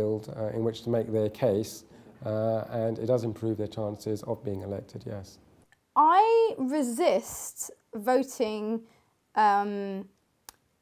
in which to make their case, and it does improve their chances of being elected, yes. I resist voting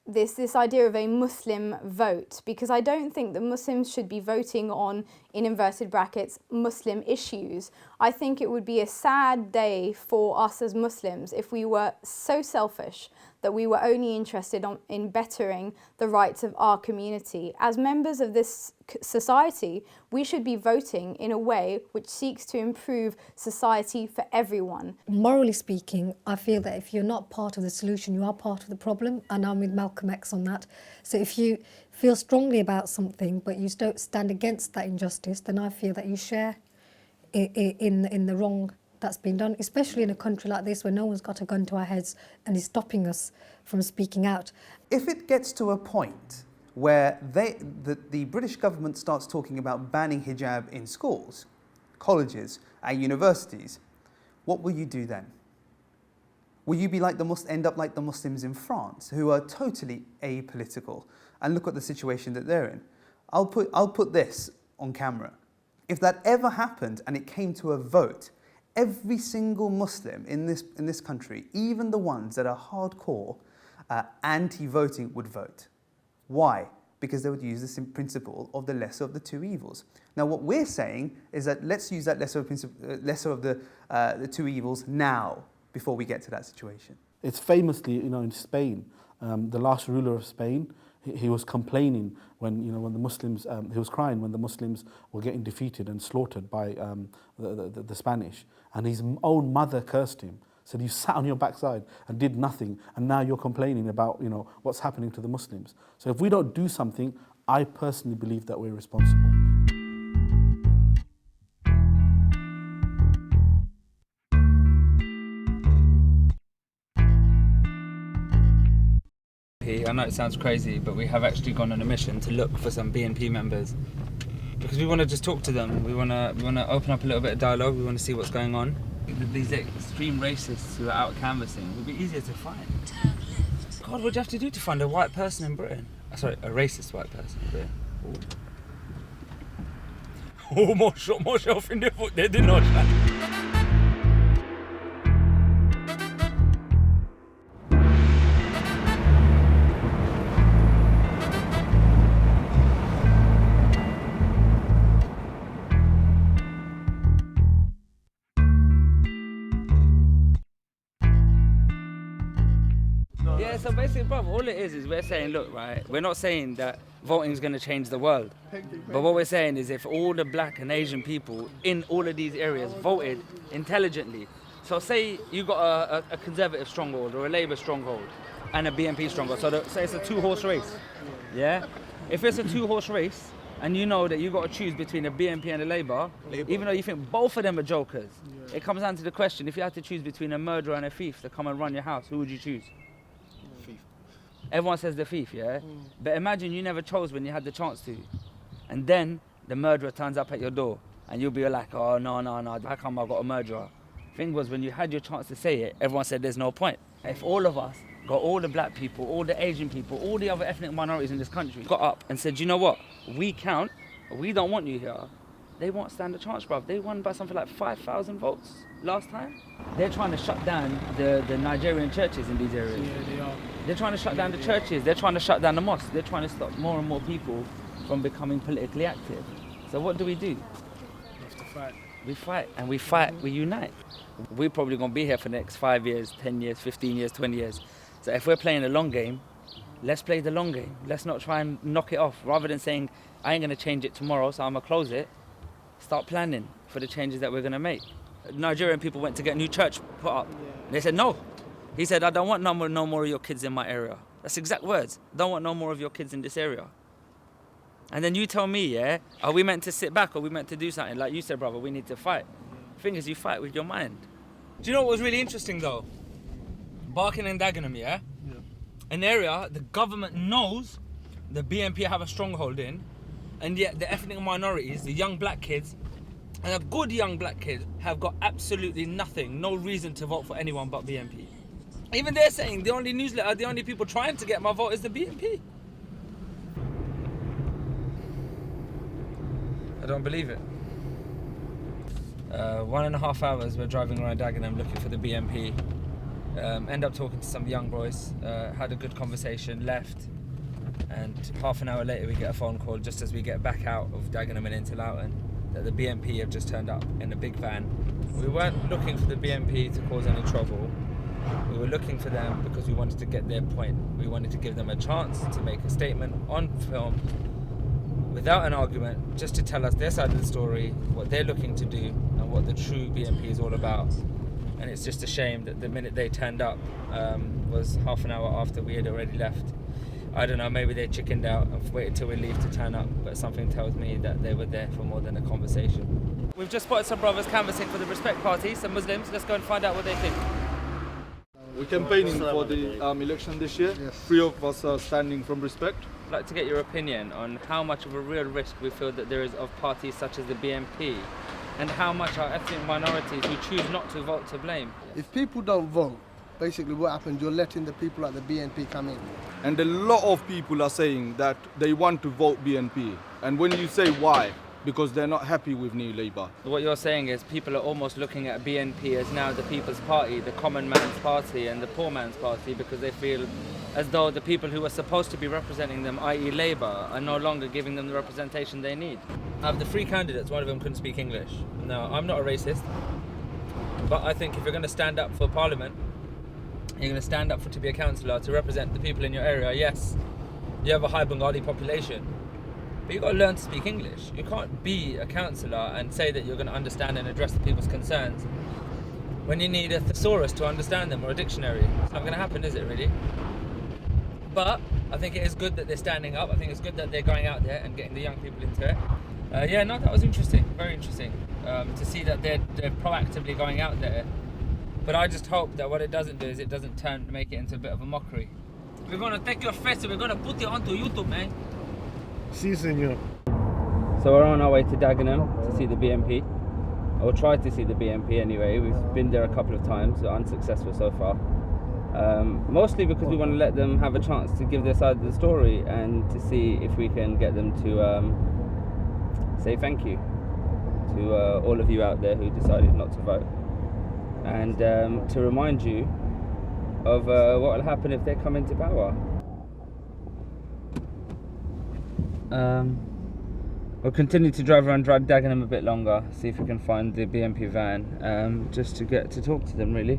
this idea of a Muslim vote, because I don't think that Muslims should be voting on, in inverted brackets, Muslim issues. I think it would be a sad day for us as Muslims if we were so selfish that we were only interested in bettering the rights of our community. As members of this society, we should be voting in a way which seeks to improve society for everyone. Morally speaking, I feel that if you're not part of the solution, you are part of the problem, and I'm with Malcolm X on that. So if you feel strongly about something but you don't stand against that injustice, then I feel that you share in the wrong that's been done, especially in a country like this where no one's got a gun to our heads and is stopping us from speaking out. If it gets to a point where the British government starts talking about banning hijab in schools, colleges, and universities, what will you do then? Will you be like end up like the Muslims in France, who are totally apolitical, and look at the situation that they're in? I'll put this on camera. If that ever happened and it came to a vote, every single Muslim in this country, even the ones that are hardcore anti-voting, would vote. Why? Because they would use the principle of the lesser of the two evils. Now, what we're saying is that let's use that lesser of the two evils now, before we get to that situation. It's famously, in Spain, the last ruler of Spain, he was complaining when the Muslims, he was crying when the Muslims were getting defeated and slaughtered by the Spanish, and his own mother cursed him. Said, you sat on your backside and did nothing, and now you're complaining about what's happening to the Muslims. So if we don't do something, I personally believe that we're responsible. I know it sounds crazy, but we have actually gone on a mission to look for some BNP members because we want to just talk to them. We want to open up a little bit of dialogue. We want to see what's going on. These extreme racists who are out canvassing would be easier to find. Turn left. God, what do you have to do to find a white person in Britain? Sorry, a racist white person in Britain. Oh, more shelf in the foot. They did not. Yeah, so basically, bro, all it is we're saying, look, right, we're not saying that voting is going to change the world. But what we're saying is if all the black and Asian people in all of these areas voted intelligently, so say you got a Conservative stronghold or a Labour stronghold and a BNP stronghold, so say it's a two-horse race, yeah? If it's a two-horse race and you know that you got to choose between a BNP and a Labour, even though you think both of them are jokers, it comes down to the question, if you had to choose between a murderer and a thief to come and run your house, who would you choose? Everyone says the thief, yeah? But imagine you never chose when you had the chance to. And then the murderer turns up at your door and you'll be like, oh, no, how come I got a murderer? Thing was, when you had your chance to say it, everyone said there's no point. If all of us got all the black people, all the Asian people, all the other ethnic minorities in this country, got up and said, you know what, we count, we don't want you here, they won't stand a chance, bruv. They won by something like 5,000 votes last time. They're trying to shut down the Nigerian churches in these areas. Yeah, they are. They're trying to shut down the churches. They're trying to shut down the mosques. They're trying to stop more and more people from becoming politically active. So what do? We have to fight. We fight, and we fight, we unite. We're probably going to be here for the next 5 years, 10 years, 15 years, 20 years. So if we're playing a long game, let's play the long game. Let's not try and knock it off. Rather than saying, I ain't going to change it tomorrow, so I'm going to close it, start planning for the changes that we're going to make. Nigerian people went to get a new church put up. They said no. He said, I don't want no more of your kids in my area. That's exact words. Don't want no more of your kids in this area. And then you tell me, yeah, are we meant to sit back or are we meant to do something? Like you said, brother, we need to fight. The thing is, you fight with your mind. Do you know what was really interesting though? Barking and Dagenham, yeah? An area the government knows the BNP have a stronghold in, and yet the ethnic minorities, the young black kids, and the good young black kids have got absolutely nothing, no reason to vote for anyone but BNP. Even they're saying the only newsletter, the only people trying to get my vote is the BNP. don't believe it. 1.5 hours we're driving around Dagenham looking for the BNP. End up talking to some young boys, had a good conversation, left, and half an hour later we get a phone call just as we get back out of Dagenham and into Loughton that the BNP have just turned up in a big van. We weren't looking for the BNP to cause any trouble. We were looking for them because we wanted to get their point. We wanted to give them a chance to make a statement on film without an argument, just to tell us their side of the story, what they're looking to do and what the true BNP is all about. And it's just a shame that the minute they turned up was half an hour after we had already left. I don't know, maybe they chickened out and waited till we leave to turn up, but something tells me that they were there for more than a conversation. We've just spotted some brothers canvassing for the Respect Party, some Muslims. Let's go and find out what they think. We're campaigning for the election this year. Yes. 3 of us are standing from Respect. I'd like to get your opinion on how much of a real risk we feel that there is of parties such as the BNP, and how much are ethnic minorities who choose not to vote to blame. If people don't vote, basically what happens, you're letting the people at the BNP come in. And a lot of people are saying that they want to vote BNP. And when you say why, because they're not happy with New Labour. What you're saying is people are almost looking at BNP as now the People's Party, the common man's party and the poor man's party, because they feel as though the people who are supposed to be representing them, i.e. Labour, are no longer giving them the representation they need. Of the 3 candidates, one of them couldn't speak English. No, I'm not a racist, but I think if you're going to stand up for Parliament, you're going to stand up to be a councillor, to represent the people in your area. Yes, you have a high Bengali population, but you've got to learn to speak English. You can't be a councillor and say that you're going to understand and address the people's concerns when you need a thesaurus to understand them or a dictionary. It's not going to happen, is it really? But I think it is good that they're standing up. I think it's good that they're going out there and getting the young people into it. Yeah, no, that was interesting, very interesting, to see that they're proactively going out there. But I just hope that what it doesn't do is it doesn't make it into a bit of a mockery. We're going to take your face and we're going to put it onto YouTube, man. Si, senor. So we're on our way to Dagenham to see the BNP, or try to see the BNP anyway. We've been there a couple of times, but unsuccessful so far. Mostly because we want to let them have a chance to give their side of the story and to see if we can get them to say thank you to all of you out there who decided not to vote, and to remind you of what will happen if they come into power. We'll continue to drive around Dagenham a bit longer, see if we can find the BNP van, just to get to talk to them really.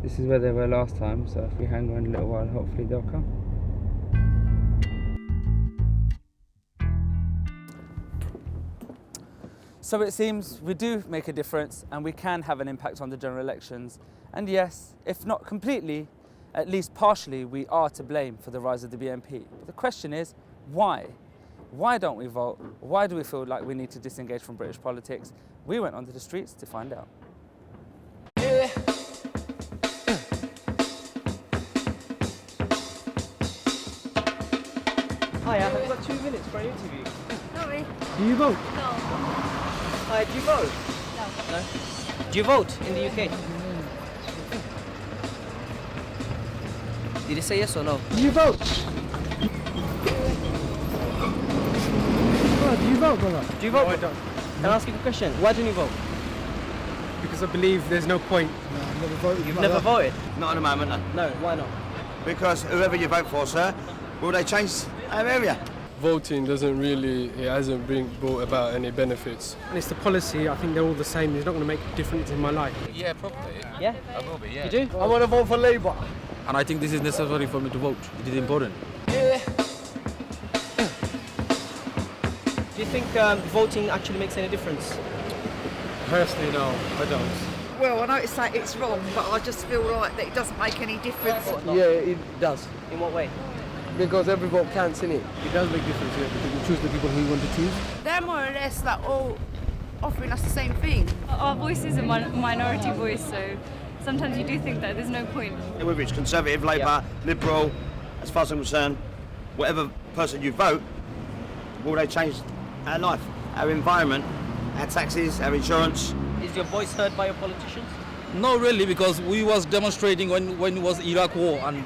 This is where they were last time, so if we hang around a little while, hopefully they'll come. So it seems we do make a difference and we can have an impact on the general elections. And yes, if not completely, at least partially, we are to blame for the rise of the BNP. But the question is, why? Why don't we vote? Why do we feel like we need to disengage from British politics? We went onto the streets to find out. Hi, I've got 2 minutes for an interview. Sorry. Do you vote? No. Do you vote? No. No? Do you vote in the UK? Did you say yes or no? Do you vote? Oh, do you vote, brother? Do you vote? No, I don't. Can I ask you a question? Why don't you vote? Because I believe there's no point. No, I've never voted. You've never voted? Not at the moment, no. No, why not? Because whoever you vote for, sir, will they change our area? Voting doesn't really, it hasn't brought about any benefits. And it's the policy, I think they're all the same. It's not going to make a difference in my life. Yeah, probably. Yeah? I will be, yeah. You do? I want to vote for Labour. And I think this is necessary for me to vote. It is important. Do you think voting actually makes any difference? Personally, no, I don't. Well, I know it's like it's wrong, but I just feel like that it doesn't make any difference. Yeah, it does. In what way? Because every vote counts, innit? It does make a difference, yeah, because you choose the people who you want to choose. They're more or less like all offering us the same thing. Our voice is a minority voice, so sometimes you do think that there's no point. Whether it's Conservative, Labour, Liberal, as far as I'm concerned, whatever person you vote, will they change our life, our environment, our taxes, our insurance? Is your voice heard by your politicians? No, really, because we was demonstrating when it was Iraq war, and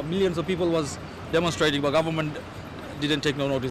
millions of people was demonstrating, but government didn't take no notice.